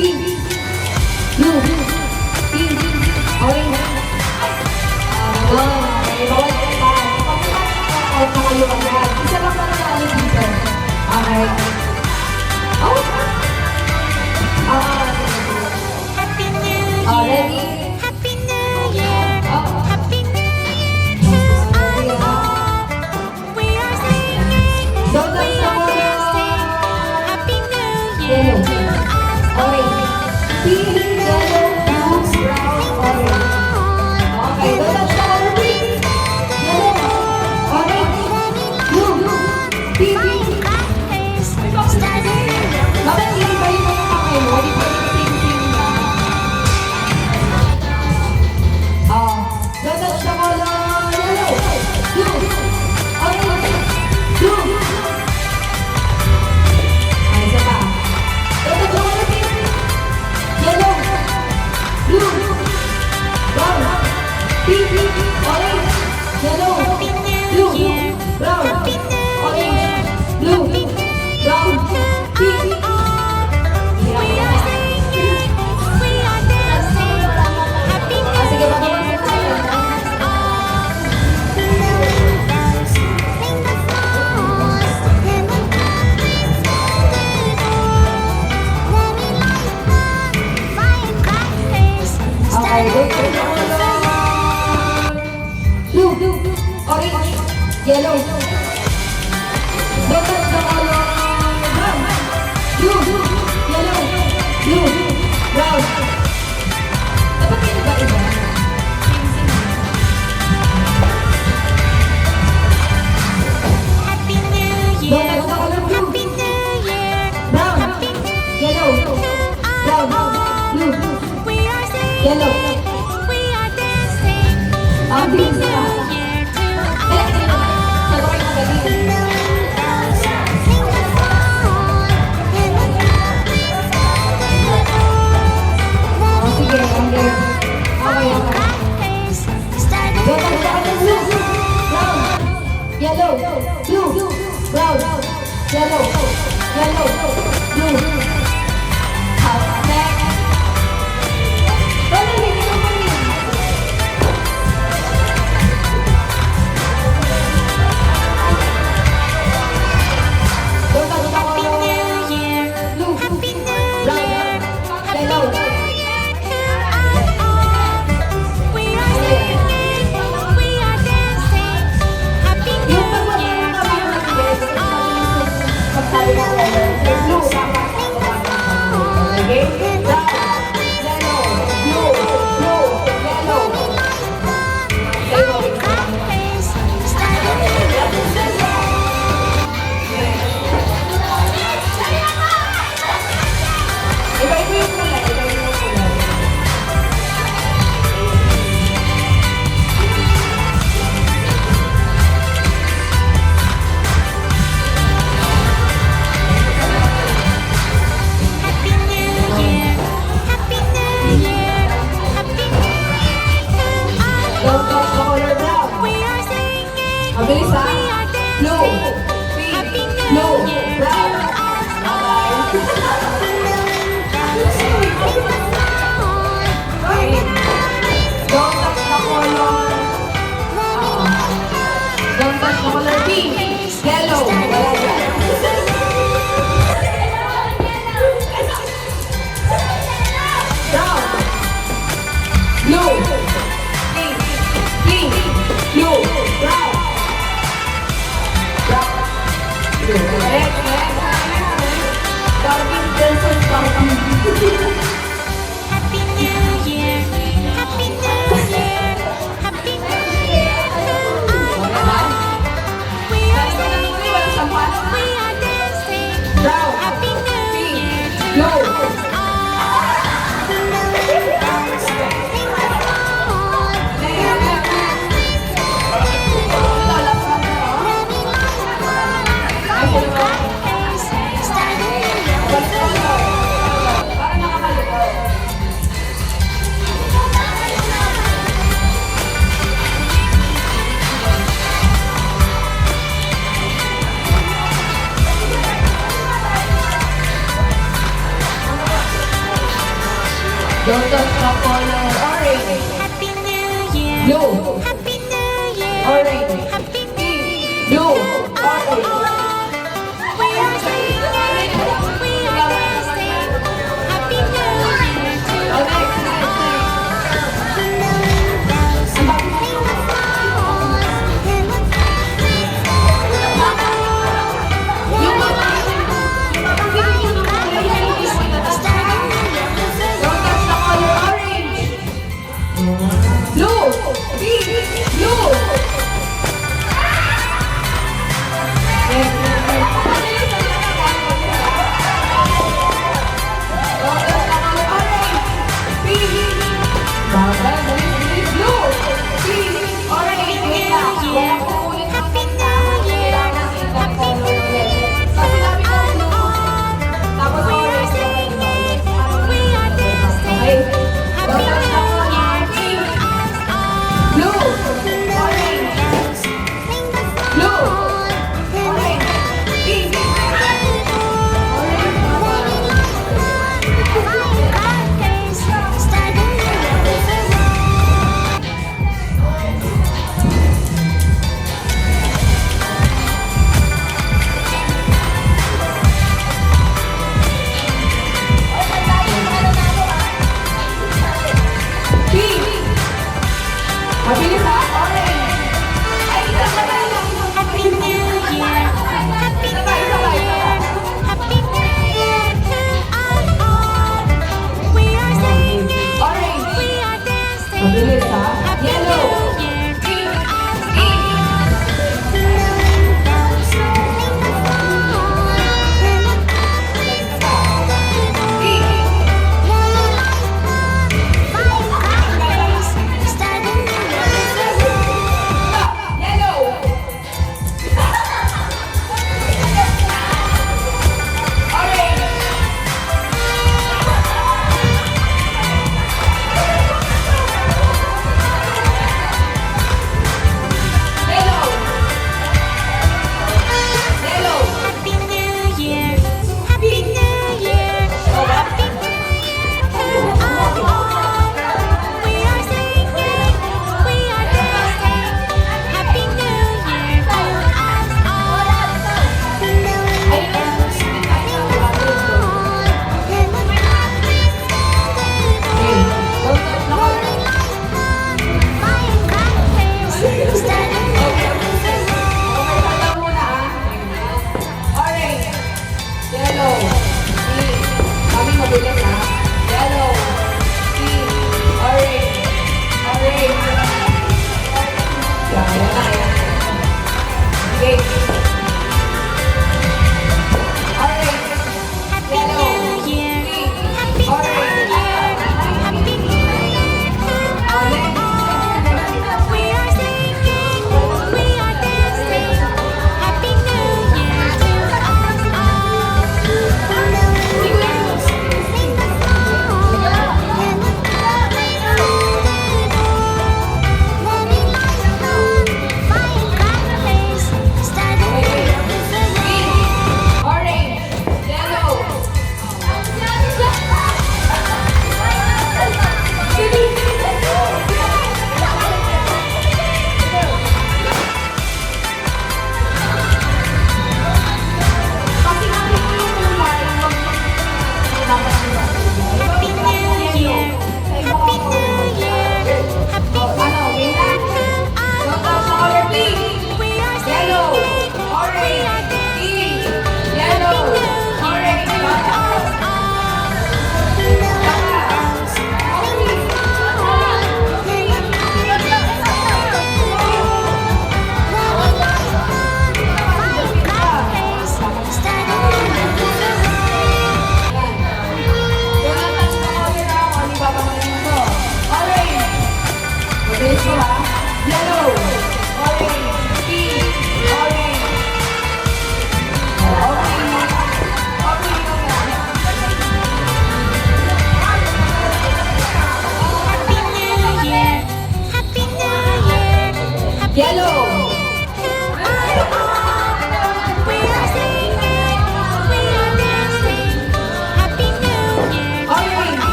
pink, blue, pink, orange. Okay, bawal ka pa. Kapag na kayo agad. Isa lang pa na dito. Okay. Oh! Happy New Year. Ready? Happy New Year. Happy New Year to us all. We are singing. Don't We touch the are ball. dancing. Happy New Year to us all. Orange. Pink, yellow, blue, brown, orange. Okay, don't touch the color pink. Yellow, orange, blue, pink. Bakit hindi ba yung mga kamay mo? Hindi ba yung pink-pink na? Don't touch the color yellow, blue, orange, blue. Ay, isa pa. Don't touch the color pink. Yellow, blue, brown, pink, orange, yellow, blue, brown, orange, blue, brown, pink. We are singing. We are dancing. Happy New Sige, Year baka to us all. Sing the songs. Let me dance Let me light the firecrackers. Okay, don't touch the color. Blue, orange, yellow. Don't touch the color brown. Blue, yellow, blue, brown. Dapat iba-iba. Happy New Year. Happy New Year. Brown, Happy New yellow, brown, blue, We are singing. yellow. We are dancing. Ang Happy bilis New na. Year to Kaya, us all. sabay ka ba din? Sing the song. And the Sige, okay. Okay, okay. firecrackers started. Don't touch the color blue, brown, yellow, blue, brown, yellow, blue. Next. Wala, hindi ko pa rin. Don't touch the Happy color New Year. blue, Happy New brown, Year. yellow. To us all. We are singing. We are dancing. Happy New Yung pagwala Year ng to mga us all. pagkali ng color. Blue, okay? Brown, yellow, blue, yellow. Firecrackers started. Iba-iba yung kulay, iba-iba yung kulay. Happy New Year. Don't touch the color orange. Happy New Year. Blue. Happy New Year. Orange. Happy New Year. Blue. Oh, Orange. we are singing. We are dancing. Happy New Year to Oh, next, us next, all. Knowing bells and sing the songs. And the Yung mga Don't touch the color orange. Blue. Pink. Blue.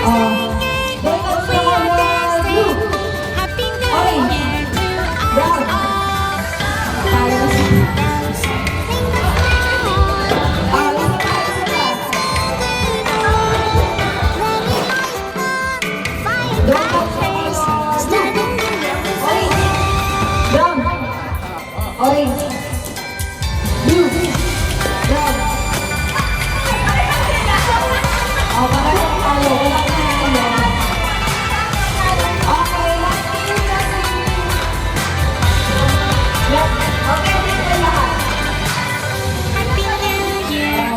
singing, we are dancing. Happy New Year to us all. Tayo na si... Dancing in the Ah, isa pa, isa pa. Brown. Orange. Blue. Brown. Oh, parang tayo. Wala na tayo. Okay, last game na si... Okay, dito lahat. Happy New Year,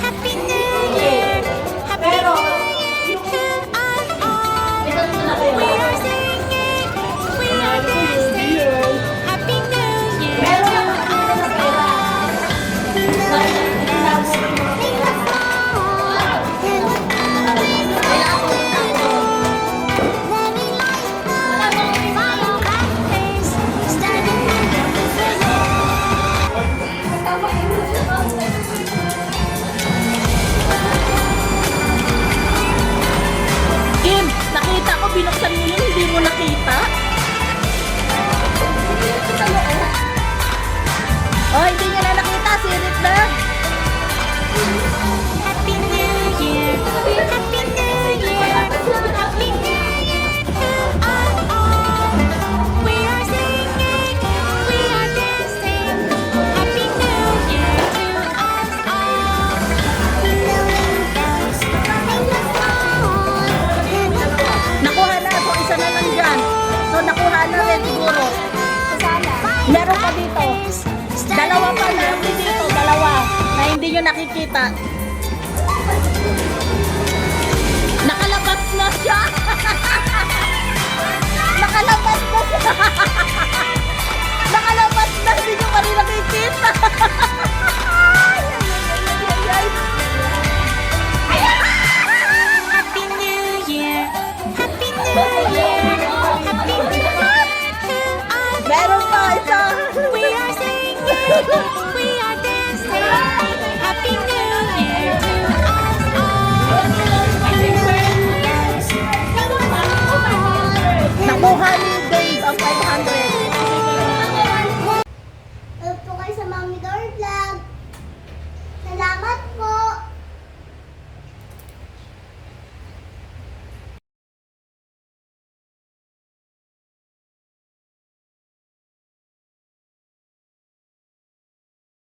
Happy New Year, Happy Pero, New Year to us all. We are singing, we are dancing. Happy New Year meron to na nakita sa pera. Kim, nakita ko binuksan mo yun, hindi mo nakita? Oh, hindi niya na nakita, sirit na. Happy New Year, Happy New Year, Happy New Year to us all. We are singing, we are dancing. Happy New Year to us all. Nakuha na, so isa na lang dyan. So nakuha na rin siguro. Meron pa dito. Dalawa pa na hindi dito, dalawa. Na hindi nyo nakikita.